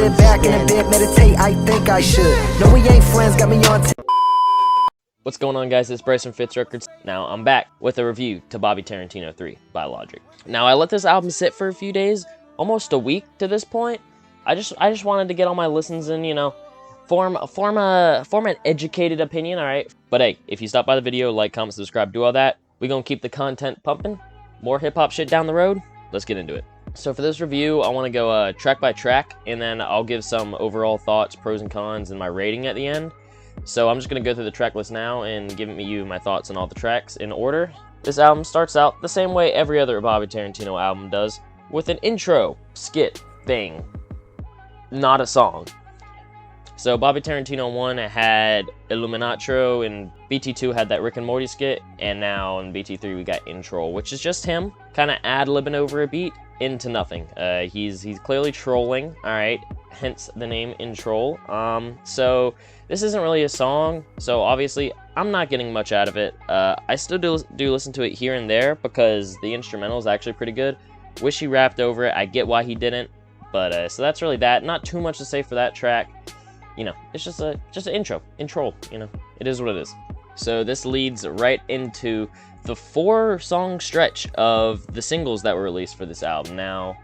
Sit back in a bit, meditate, I think I should. No, we ain't friends, got me on. What's going on, guys? It's Bryce from Fitz Records. Now, I'm back with a review to Bobby Tarantino 3 by Logic. Now, I let this album sit for a few days, almost a week to this point. I just wanted to get all my listens and, you know, form an educated opinion, alright? But hey, if you stop by the video, like, comment, subscribe, do all that, we gonna keep the content pumping. More hip-hop shit down the road. Let's get into it. So for this review, I want to go track by track, and then I'll give some overall thoughts, pros and cons, and my rating at the end. So I'm just going to go through the track list now and give you my thoughts on all the tracks in order. This album starts out the same way every other Bobby Tarantino album does, with an intro, skit, thing, not a song. So Bobby Tarantino 1 had Illuminatro, and BT2 had that Rick and Morty skit, and now in BT3 we got Intro, which is just him kind of ad-libbing over a beat into nothing. He's clearly trolling, alright, hence the name Intro. So this isn't really a song, so obviously I'm not getting much out of it. I still do listen to it here and there because the instrumental is actually pretty good. Wish he rapped over it. I get why he didn't, but so that's really that. Not too much to say for that track. You know, it's just an intro, you know, it is what it is. So this leads right into the 4-song stretch of the singles that were released for this album. Now,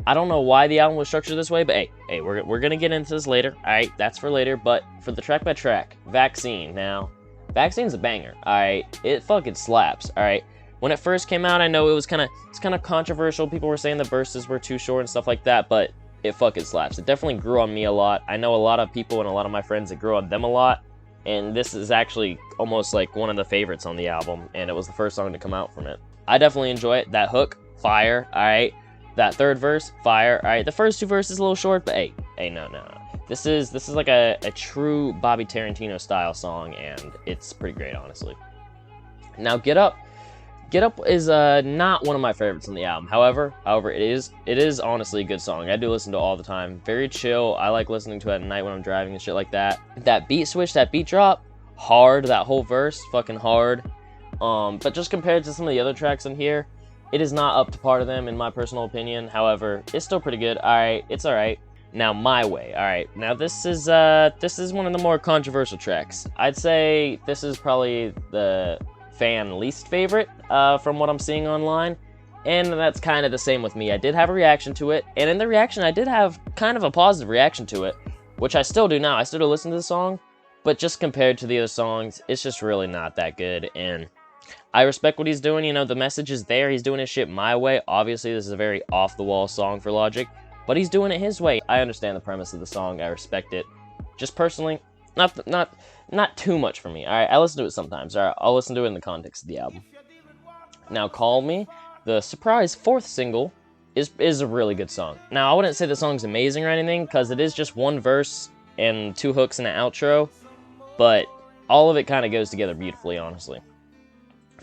I don't know why the album was structured this way, but hey, we're gonna get into this later. All right, that's for later. But for the track by track, Vaccine. Now, Vaccine's a banger. All right, it fucking slaps. All right. When it first came out, I know it's kind of controversial. People were saying the verses were too short and stuff like that, but it fucking slaps. It definitely grew on me a lot. I know a lot of people and a lot of my friends, it grew on them a lot. And this is actually almost like one of the favorites on the album, and it was the first song to come out from it. I definitely enjoy it. That hook, fire, alright. That third verse, fire, alright. The first 2 verses a little short, but hey, no. This is like a true Bobby Tarantino style song, and it's pretty great, honestly. Now, Get Up is not one of my favorites on the album. However, it is honestly a good song. I do listen to it all the time. Very chill. I like listening to it at night when I'm driving and shit like that. That beat switch, that beat drop, hard. That whole verse, fucking hard. But just compared to some of the other tracks in here, it is not up to par to them in my personal opinion. However, it's still pretty good. Alright, it's alright. Now, My Way. Alright, now this is one of the more controversial tracks. I'd say this is probably the fan least favorite from what I'm seeing online, and that's kind of the same with me. I did have a reaction to it, and in the reaction I did have kind of a positive reaction to it, which I still do now. I still do listen to the song, but just compared to the other songs, it's just really not that good. And I respect what he's doing. You know, the message is there. He's doing his shit my way. Obviously this is a very off-the-wall song for Logic, but he's doing it his way. I understand the premise of the song. I respect it. Just personally, not too much for me. Alright, I listen to it sometimes. Alright, I'll listen to it in the context of the album. Now, Call Me, the surprise 4th single, is a really good song. Now, I wouldn't say the song's amazing or anything, because it is just 1 verse and 2 hooks and an outro, but all of it kind of goes together beautifully, honestly.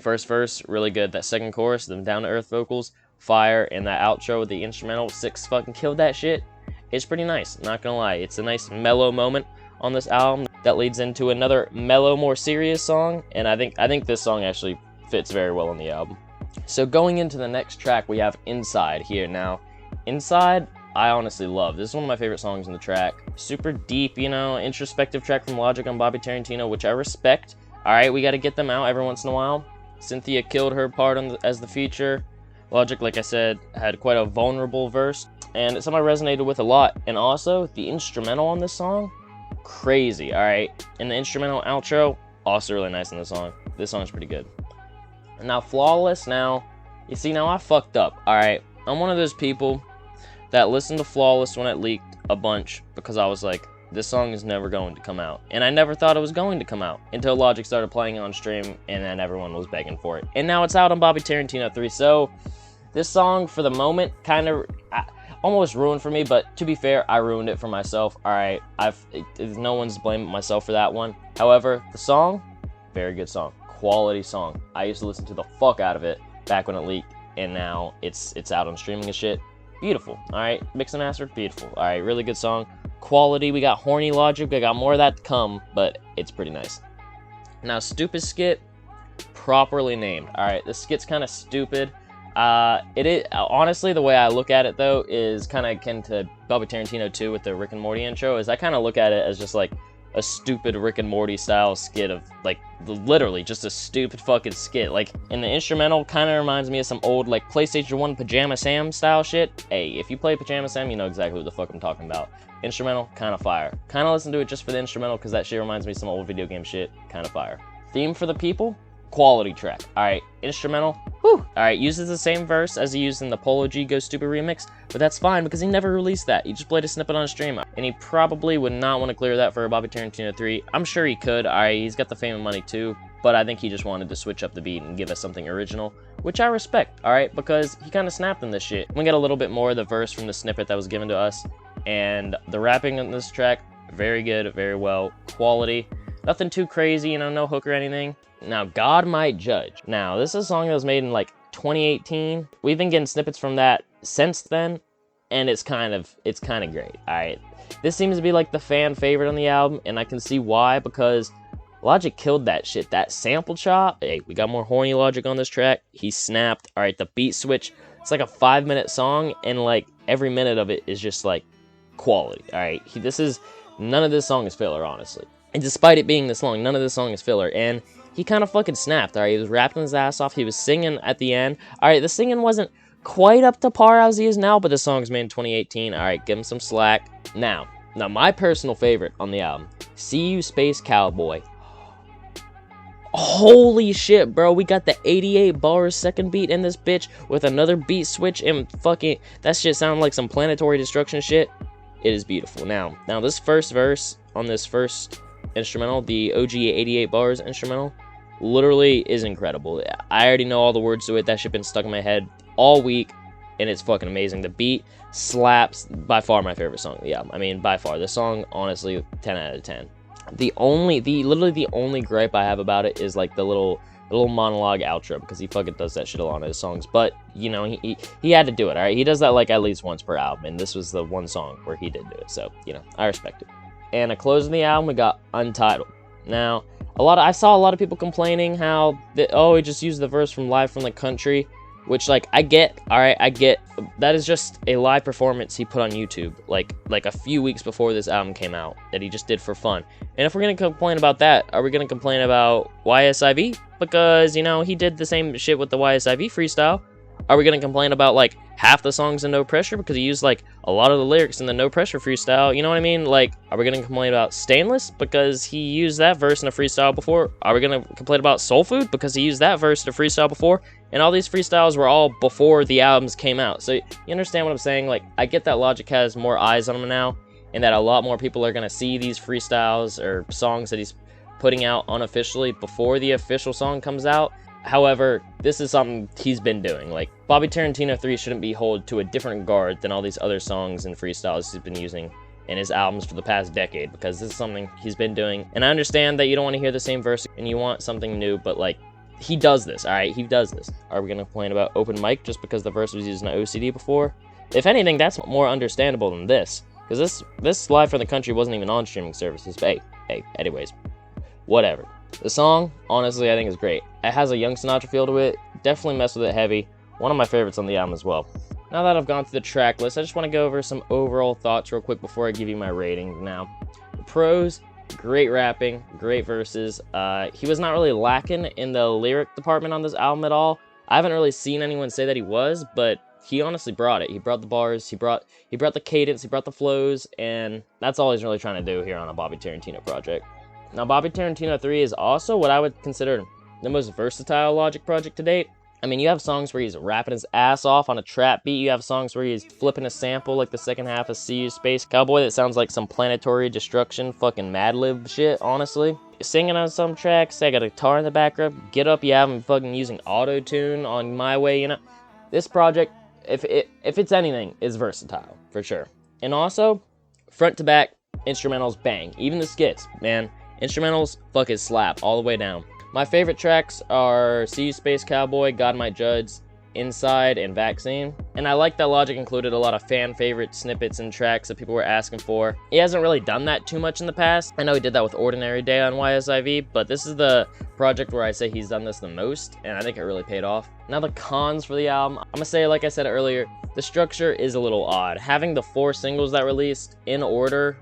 First verse, really good. That second chorus, them down-to-earth vocals, fire, and that outro with the instrumental, 6 fucking killed that shit. It's pretty nice, not gonna lie. It's a nice mellow moment on this album that leads into another mellow, more serious song, and I think this song actually fits very well on the album. So going into the next track, we have Inside here. Now, Inside, I honestly love. This is one of my favorite songs in the track. Super deep, you know, introspective track from Logic on Bobby Tarantino, which I respect. Alright, we gotta get them out every once in a while. Cynthia killed her part as the feature. Logic, like I said, had quite a vulnerable verse, and it's something I resonated with a lot. And also, the instrumental on this song, crazy. Alright, and the instrumental outro, also really nice in the song. This song's pretty good. Now, Flawless. Now, you see, now I fucked up. Alright, I'm one of those people that listened to Flawless when it leaked a bunch because I was like, this song is never going to come out. And I never thought it was going to come out until Logic started playing it on stream, and then everyone was begging for it. And now it's out on Bobby Tarantino 3. So this song, for the moment, kind of almost ruined for me, but to be fair, I ruined it for myself. Alright, no one's blaming myself for that one. However, the song, very good song. Quality song. I used to listen to the fuck out of it back when it leaked, and now it's out on streaming and shit. Beautiful. Alright, mix and master, beautiful. Alright, really good song. Quality, we got horny Logic, we got more of that to come, but it's pretty nice. Now, Stupid Skit, properly named. Alright, this skit's kind of stupid. It is honestly, the way I look at it though is kind of akin to Bobby Tarantino 2 with the Rick and Morty intro. Is I kind of look at it as just like a stupid Rick and Morty style skit of like literally just a stupid fucking skit. Like, and the instrumental kind of reminds me of some old like PlayStation 1 Pajama Sam style shit. Hey, if you play Pajama Sam, you know exactly what the fuck I'm talking about. Instrumental, kind of fire. Kind of listen to it just for the instrumental because that shit reminds me of some old video game shit. Kind of fire. Theme for the people, quality track. All right, instrumental, whew. All right, uses the same verse as he used in the Polo G Go Stupid remix, but that's fine because he never released that. He just played a snippet on a stream, and he probably would not want to clear that for a Bobby Tarantino 3. I'm sure he could. All right, he's got the fame and money too, but I think he just wanted to switch up the beat and give us something original, which I respect, all right, because he kind of snapped in this shit. We get a little bit more of the verse from the snippet that was given to us, and the rapping on this track, very good, very well, quality. Nothing too crazy, you know, no hook or anything. Now, God Might Judge. Now, this is a song that was made in like 2018. We've been getting snippets from that since then, and it's kind of great. All right, this seems to be like the fan favorite on the album, and I can see why, because Logic killed that shit. That sample chop. Hey, we got more horny Logic on this track. He snapped. All right, the beat switch. It's like a 5-minute song, and like every minute of it is just like quality. All right, none of this song is filler, honestly. And despite it being this long, none of this song is filler, and he kind of fucking snapped, alright? He was rapping his ass off, he was singing at the end. Alright, the singing wasn't quite up to par as he is now, but the song's made in 2018. Alright, give him some slack. Now, my personal favorite on the album, See You Space Cowboy. Holy shit, bro, we got the 88 bars second beat in this bitch with another beat switch, and fucking, that shit sounded like some planetary destruction shit. It is beautiful. Now this first verse on this first instrumental, the OG 88 bars instrumental, literally is incredible. I already know all the words to it. That shit been stuck in my head all week, and it's fucking amazing. The beat slaps. By far my favorite song. Yeah, I mean, by far. The song, honestly, 10 out of 10. Literally the only gripe I have about it is like the little monologue outro, because he fucking does that shit a lot of his songs. But, you know, he had to do it, alright? He does that like at least once per album, and this was the one song where he did do it. So, you know, I respect it. And a close in the album, we got Untitled. Now, I saw a lot of people complaining how, he just used the verse from Live from the Country, which, like, I get, alright, I get. That is just a live performance he put on YouTube, like a few weeks before this album came out, that he just did for fun. And if we're gonna complain about that, are we gonna complain about YSIV? Because, you know, he did the same shit with the YSIV freestyle. Are we gonna complain about, like, half the songs in No Pressure because he used, like, a lot of the lyrics in the No Pressure freestyle? You know what I mean? Like, are we gonna complain about Stainless because he used that verse in a freestyle before? Are we gonna complain about Soul Food because he used that verse in a freestyle before? And all these freestyles were all before the albums came out. So, you understand what I'm saying? Like, I get that Logic has more eyes on him now, and that a lot more people are gonna see these freestyles or songs that he's putting out unofficially before the official song comes out. However, this is something he's been doing. Like, Bobby Tarantino 3 shouldn't be held to a different regard than all these other songs and freestyles he's been using in his albums for the past decade, because this is something he's been doing. And I understand that you don't want to hear the same verse and you want something new, but, like, he does this, alright? He does this. Are we going to complain about Open Mic just because the verse was used in OCD before? If anything, that's more understandable than this, because this Live from the Country wasn't even on streaming services. But hey, anyways, whatever. The song, honestly, I think is great. It has a Young Sinatra feel to it. Definitely mess with it heavy. One of my favorites on the album as well. Now that I've gone through the track list, I just want to go over some overall thoughts real quick before I give you my rating. Now, the pros, great rapping, great verses. He was not really lacking in the lyric department on this album at all. I haven't really seen anyone say that he was, but he honestly brought it. He brought the bars, he brought the cadence, he brought the flows, and that's all he's really trying to do here on a Bobby Tarantino project. Now, Bobby Tarantino 3 is also what I would consider the most versatile Logic project to date. I mean, you have songs where he's rapping his ass off on a trap beat. You have songs where he's flipping a sample like the second half of See You Space Cowboy that sounds like some planetary destruction fucking Mad Lib shit, honestly. Singing on some tracks, I got a guitar in the background. Get Up, you have him fucking using auto-tune on My Way, you know. This project, if it's anything, is versatile, for sure. And also, front to back, instrumentals bang. Even the skits, man. Instrumentals fucking slap all the way down. My favorite tracks are See You Space Cowboy, God Might Judge, Inside and Vaccine. And I like that Logic included a lot of fan favorite snippets and tracks that people were asking for. He hasn't really done that too much in the past. I know he did that with Ordinary Day on YSIV, but this is the project where I say he's done this the most, and I think it really paid off. Now the cons for the album, I'm gonna say, like I said earlier, the structure is a little odd. Having the 4 singles that released in order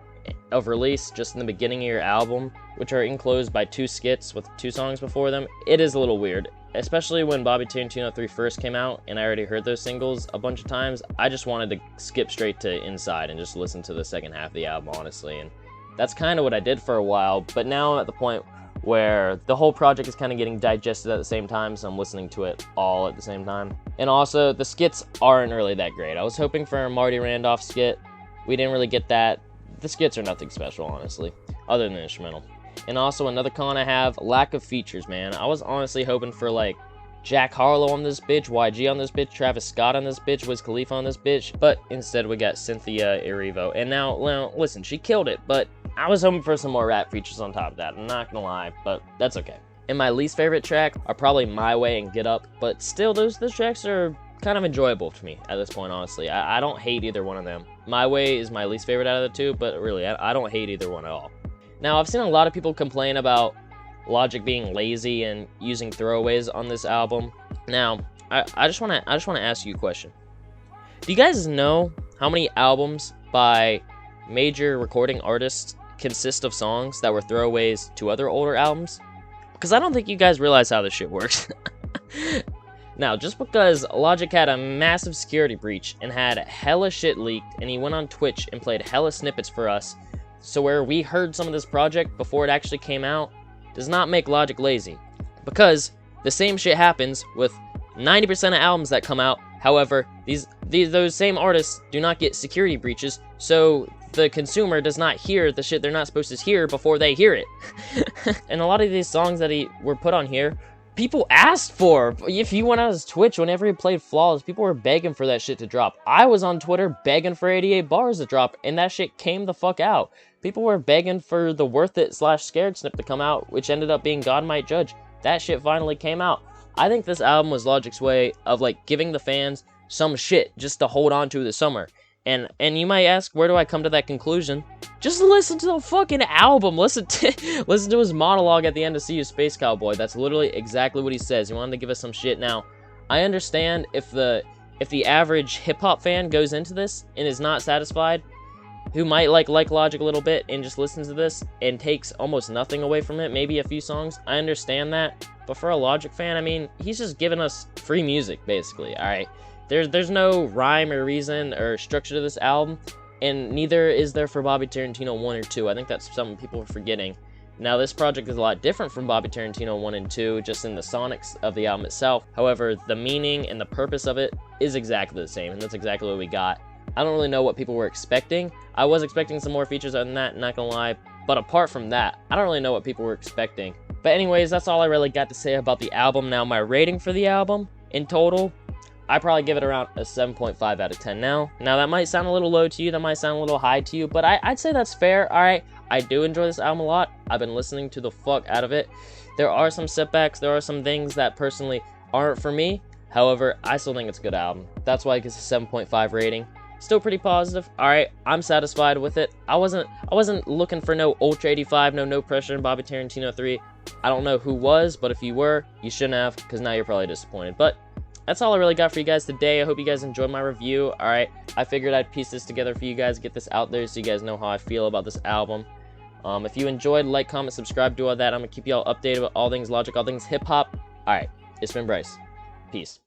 of release just in the beginning of your album, which are enclosed by 2 skits with 2 songs before them, it is a little weird. Especially when Bobby Tarantino 3 first came out and I already heard those singles a bunch of times, I just wanted to skip straight to Inside and just listen to the second half of the album, honestly. And that's kind of what I did for a while, but now I'm at the point where the whole project is kind of getting digested at the same time, so I'm listening to it all at the same time. And also, the skits aren't really that great. I was hoping for a Marty Randolph skit. We didn't really get that. The skits are nothing special, honestly, other than the instrumental. And also, another con I have, lack of features, man. I was honestly hoping for, like, Jack Harlow on this bitch, YG on this bitch, Travis Scott on this bitch, Wiz Khalifa on this bitch, but instead we got Cynthia Erivo. And now, well, listen, she killed it, but I was hoping for some more rap features on top of that. I'm not gonna lie, but that's okay. And my least favorite track are probably My Way and Get Up, but still, those tracks are kind of enjoyable to me at this point, honestly. I don't hate either one of them. My Way is my least favorite out of the 2, but really, I don't hate either one at all. Now, I've seen a lot of people complain about Logic being lazy and using throwaways on this album. Now, I just want to ask you a question. Do you guys know how many albums by major recording artists consist of songs that were throwaways to other older albums? Because I don't think you guys realize how this shit works. Now, just because Logic had a massive security breach and had hella shit leaked, and he went on Twitch and played hella snippets for us, so where we heard some of this project before it actually came out, does not make Logic lazy. Because the same shit happens with 90% of albums that come out. However, those same artists do not get security breaches, so the consumer does not hear the shit they're not supposed to hear before they hear it. And a lot of these songs that were put on here, people asked for. If you went on his Twitch, whenever he played Flawless, people were begging for that shit to drop. I was on Twitter begging for 88 Bars to drop, and that shit came the fuck out. People were begging for the Worth It / Scared snip to come out, which ended up being God Might Judge. That shit finally came out. I think this album was Logic's way of, like, giving the fans some shit just to hold on to this summer. And you might ask, where do I come to that conclusion? Just listen to the fucking album. Listen to his monologue at the end of See You Space Cowboy. That's literally exactly what he says. He wanted to give us some shit. Now, I understand if the average hip-hop fan goes into this and is not satisfied, who might like Logic a little bit and just listens to this and takes almost nothing away from it, maybe a few songs, I understand that. But for a Logic fan, I mean, he's just giving us free music, basically, alright? There's no rhyme or reason or structure to this album, and neither is there for Bobby Tarantino 1 or 2. I think that's something people are forgetting. Now, this project is a lot different from Bobby Tarantino 1 and 2, just in the sonics of the album itself. However, the meaning and the purpose of it is exactly the same, and that's exactly what we got. I don't really know what people were expecting. I was expecting some more features other than that, not gonna lie. But apart from that, I don't really know what people were expecting. But anyways, that's all I really got to say about the album. Now, my rating for the album, in total, I probably give it around a 7.5 out of 10 now. Now, that might sound a little low to you, that might sound a little high to you, but I'd say that's fair, alright? I do enjoy this album a lot. I've been listening to the fuck out of it. There are some setbacks, there are some things that personally aren't for me. However, I still think it's a good album. That's why it gets a 7.5 rating. Still pretty positive. Alright, I'm satisfied with it. I wasn't looking for no Ultra 85, no Pressure in Bobby Tarantino 3. I don't know who was, but if you were, you shouldn't have, because now you're probably disappointed. But that's all I really got for you guys today. I hope you guys enjoyed my review. Alright, I figured I'd piece this together for you guys, get this out there so you guys know how I feel about this album. If you enjoyed, like, comment, subscribe, do all that. I'm going to keep you all updated with all things Logic, all things hip-hop. Alright, it's been Bryce. Peace.